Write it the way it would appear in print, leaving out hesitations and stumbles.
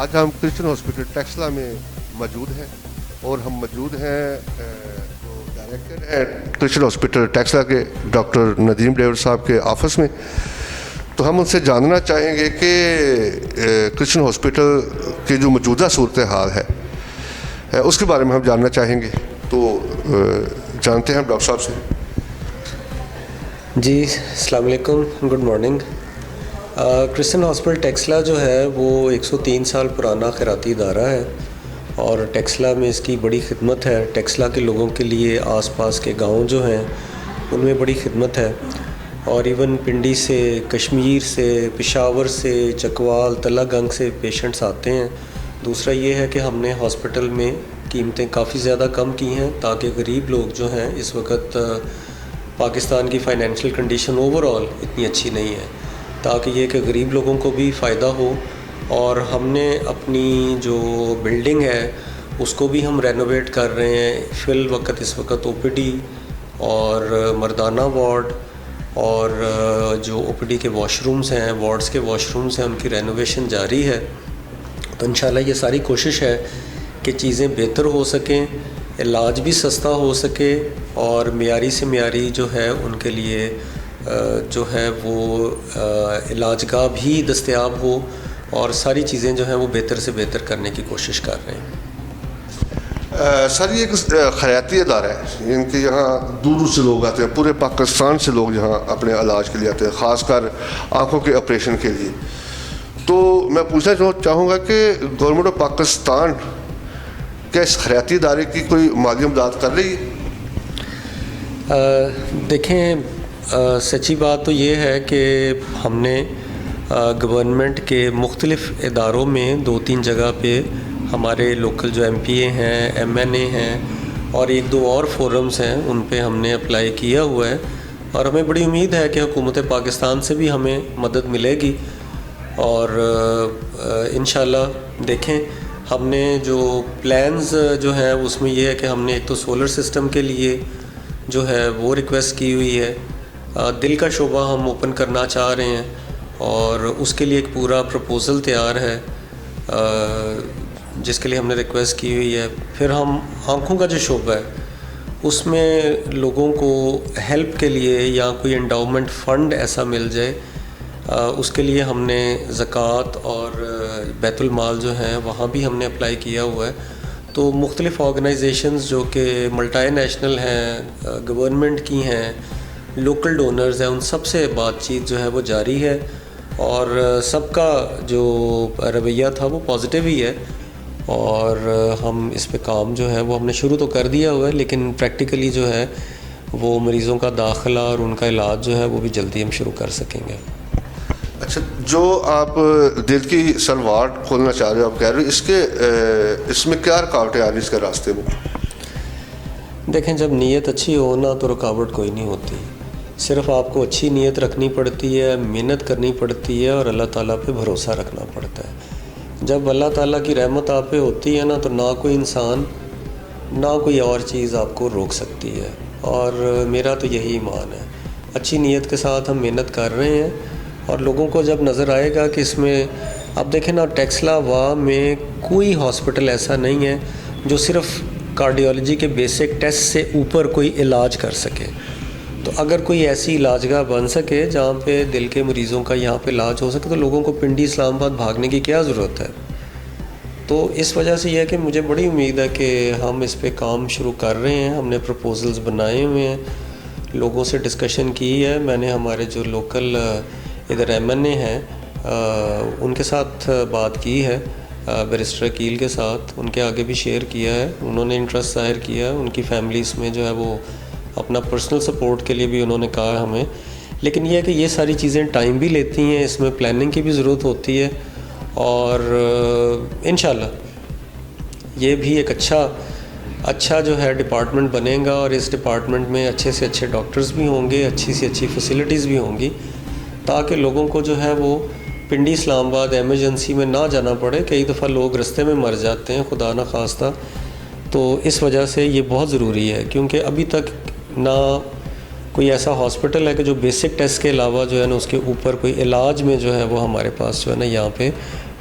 آج ہم Christian hospital Taxila میں موجود ہیں اور ہم موجود ہیں جو ڈائریکٹر ہیں کرسچن ہاسپٹل ٹیکسلا کے ڈاکٹر ندیم ڈیوڈ صاحب کے آفس میں. تو ہم ان سے جاننا چاہیں گے کہ کرسچن ہاسپٹل کی جو موجودہ صورتحال ہے اس کے بارے میں ہم جاننا چاہیں گے. تو جانتے ہیں ہم ڈاکٹر صاحب سے. جی السلام علیکم، good morning. Christian hospital Taxila جو ہے وہ 103 سال پرانا خیراتی ادارہ ہے اور ٹیکسلا میں اس کی بڑی خدمت ہے. ٹیکسلا کے لوگوں کے لیے آس پاس کے گاؤں جو ہیں ان میں بڑی خدمت ہے اور ایون پنڈی سے، کشمیر سے، پشاور سے، چکوال، تلہ گنگ سے پیشنٹس آتے ہیں. دوسرا یہ ہے کہ ہم نے ہاسپٹل میں قیمتیں کافی زیادہ کم کی ہیں تاکہ غریب لوگ جو ہیں، اس وقت پاکستان کی فائنینشیل کنڈیشن اوور آل اتنی اچھی نہیں ہے، تاکہ یہ کہ غریب لوگوں کو بھی فائدہ ہو. اور ہم نے اپنی جو بلڈنگ ہے اس کو بھی ہم رینوویٹ کر رہے ہیں. فی الوقت اس وقت او پی ڈی اور مردانہ وارڈ اور جو او پی ڈی کے واش رومز ہیں، وارڈز کے واش رومز ہیں، ان کی رینوویشن جاری ہے. تو انشاءاللہ یہ ساری کوشش ہے کہ چیزیں بہتر ہو سکیں، علاج بھی سستا ہو سکے اور معیاری سے معیاری جو ہے ان کے لیے جو ہے وہ علاج گاہ بھی دستیاب ہو اور ساری چیزیں جو ہیں وہ بہتر سے بہتر کرنے کی کوشش کر رہے ہیں. سر یہ ایک خیراتی ادارہ ہے، ان کے یہاں دور دور سے لوگ آتے ہیں، پورے پاکستان سے لوگ یہاں اپنے علاج کے لیے آتے ہیں، خاص کر آنکھوں کے آپریشن کے لیے. تو میں پوچھنا چاہوں گا کہ گورنمنٹ آف پاکستان کیا اس خیراتی ادارے کی کوئی مالی امداد کر رہی ہے؟ دیکھیں، سچی بات تو یہ ہے کہ ہم نے گورنمنٹ کے مختلف اداروں میں 2-3 جگہ پہ ہمارے لوکل جو ایم پی اے ہیں، ایم این اے ہیں اور 1-2 اور فورمز ہیں، ان پہ ہم نے اپلائی کیا ہوا ہے اور ہمیں بڑی امید ہے کہ حکومت پاکستان سے بھی ہمیں مدد ملے گی. اور انشاءاللہ دیکھیں، ہم نے جو پلانز جو ہیں اس میں یہ ہے کہ ہم نے ایک تو سولر سسٹم کے لیے جو ہے وہ ریکویسٹ کی ہوئی ہے. دل کا شعبہ ہم اوپن کرنا چاہ رہے ہیں اور اس کے لیے ایک پورا پروپوزل تیار ہے جس کے لیے ہم نے ریکویسٹ کی ہوئی ہے. پھر ہم آنکھوں کا جو شعبہ ہے اس میں لوگوں کو ہیلپ کے لیے یا کوئی انڈاؤمنٹ فنڈ ایسا مل جائے، اس کے لیے ہم نے زکوٰۃ اور بیت المال جو ہیں وہاں بھی ہم نے اپلائی کیا ہوا ہے. تو مختلف آرگنائزیشنز جو کہ ملٹی نیشنل ہیں، گورنمنٹ کی ہیں، لوکل ڈونرز ہیں، ان سب سے بات چیت جو ہے وہ جاری ہے اور سب کا جو رویہ تھا وہ پازیٹیو ہی ہے. اور ہم اس پہ کام جو ہے وہ ہم نے شروع تو کر دیا ہوا ہے، لیکن پریکٹیکلی جو ہے وہ مریضوں کا داخلہ اور ان کا علاج جو ہے وہ بھی جلدی ہم شروع کر سکیں گے. اچھا، جو آپ دل کی سر وارڈ کھولنا چاہ رہے ہو، آپ کہہ رہے ہو اس میں کیا رکاوٹیں آ رہی اس کے راستے میں؟ دیکھیں، جب نیت اچھی ہو نا تو رکاوٹ کوئی نہیں ہوتی. صرف آپ کو اچھی نیت رکھنی پڑتی ہے، محنت کرنی پڑتی ہے اور اللہ تعالیٰ پہ بھروسہ رکھنا پڑتا ہے. جب اللہ تعالیٰ کی رحمت آپ پہ ہوتی ہے نا تو نہ کوئی انسان نہ کوئی اور چیز آپ کو روک سکتی ہے. اور میرا تو یہی ایمان ہے. اچھی نیت کے ساتھ ہم محنت کر رہے ہیں اور لوگوں کو جب نظر آئے گا کہ اس میں، اب دیکھیں نا، ٹیکسلا وا میں کوئی ہاسپٹل ایسا نہیں ہے جو صرف کارڈیالوجی کے بیسک ٹیسٹ سے اوپر کوئی علاج کر سکے. تو اگر کوئی ایسی علاج گاہ بن سکے جہاں پہ دل کے مریضوں کا یہاں پہ علاج ہو سکے تو لوگوں کو پنڈی اسلام آباد بھاگنے کی کیا ضرورت ہے. تو اس وجہ سے یہ ہے کہ مجھے بڑی امید ہے کہ ہم اس پہ کام شروع کر رہے ہیں. ہم نے پروپوزلز بنائے ہوئے ہیں، لوگوں سے ڈسکشن کی ہے. میں نے ہمارے جو لوکل ادھر ایم این اے ہیں ان کے ساتھ بات کی ہے، بیرسٹر عقیل کے ساتھ، ان کے آگے بھی شیئر کیا ہے. انہوں نے انٹرسٹ ظاہر کیا ہے، ان کی فیملیز میں جو ہے وہ اپنا پرسنل سپورٹ کے لیے بھی انہوں نے کہا ہمیں. لیکن یہ ہے کہ یہ ساری چیزیں ٹائم بھی لیتی ہیں، اس میں پلاننگ کی بھی ضرورت ہوتی ہے اور انشاءاللہ یہ بھی ایک اچھا جو ہے ڈپارٹمنٹ بنے گا اور اس ڈپارٹمنٹ میں اچھے سے اچھے ڈاکٹرز بھی ہوں گے، اچھی سے اچھی فیسلٹیز بھی ہوں گی تاکہ لوگوں کو جو ہے وہ پنڈی اسلام آباد ایمرجنسی میں نہ جانا پڑے. کئی دفعہ لوگ رستے میں مر جاتے ہیں خدا نہ خواستہ. تو اس وجہ سے یہ بہت ضروری ہے کیونکہ ابھی تک نہ کوئی ایسا ہاسپٹل ہے کہ جو بیسک ٹیسٹ کے علاوہ جو ہے نا اس کے اوپر کوئی علاج میں جو ہے وہ ہمارے پاس جو ہے نا یہاں پہ